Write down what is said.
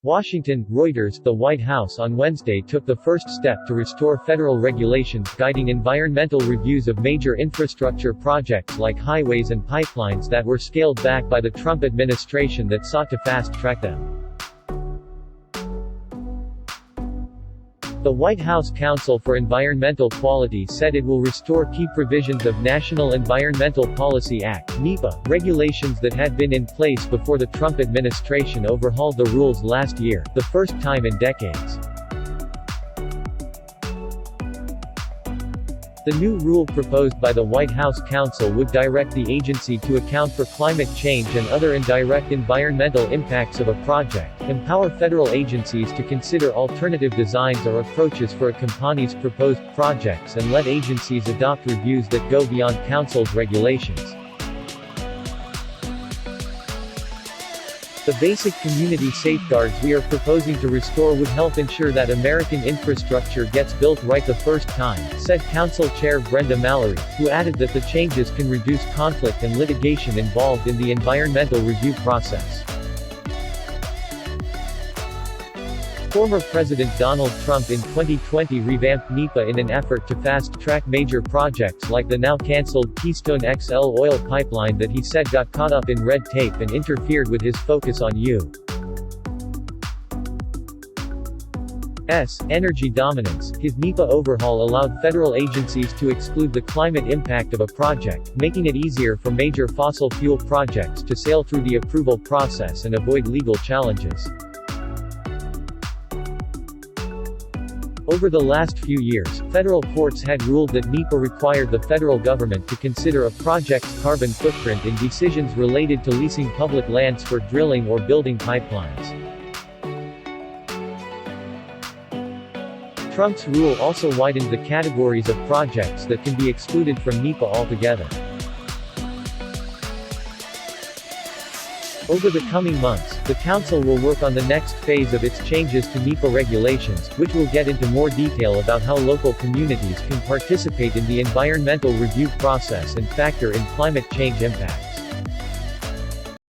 Washington, Reuters. The White House on Wednesday took the first step to restore federal regulations guiding environmental reviews of major infrastructure projects like highways and pipelines that were scaled back by the Trump administration that sought to fast-track them. The White House Council for Environmental Quality said it will restore key provisions of National Environmental Policy Act (NEPA) regulations that had been in place before the Trump administration overhauled the rules last year, the first time in decades. The new rule proposed by the White House Council would direct the agency to account for climate change and other indirect environmental impacts of a project, empower federal agencies to consider alternative designs or approaches for a company's proposed projects, and let agencies adopt reviews that go beyond Council's regulations. The basic community safeguards we are proposing to restore would help ensure that American infrastructure gets built right the first time, said Council Chair Brenda Mallory, who added that the changes can reduce conflict and litigation involved in the environmental review process. Former President Donald Trump in 2020 revamped NEPA in an effort to fast-track major projects like the now-cancelled Keystone XL oil pipeline that he said got caught up in red tape and interfered with his focus on U.S. energy dominance. His NEPA overhaul allowed federal agencies to exclude the climate impact of a project, making it easier for major fossil fuel projects to sail through the approval process and avoid legal challenges. Over the last few years, federal courts had ruled that NEPA required the federal government to consider a project's carbon footprint in decisions related to leasing public lands for drilling or building pipelines. Trump's rule also widened the categories of projects that can be excluded from NEPA altogether. Over the coming months, the Council will work on the next phase of its changes to NEPA regulations, which will get into more detail about how local communities can participate in the environmental review process and factor in climate change impacts.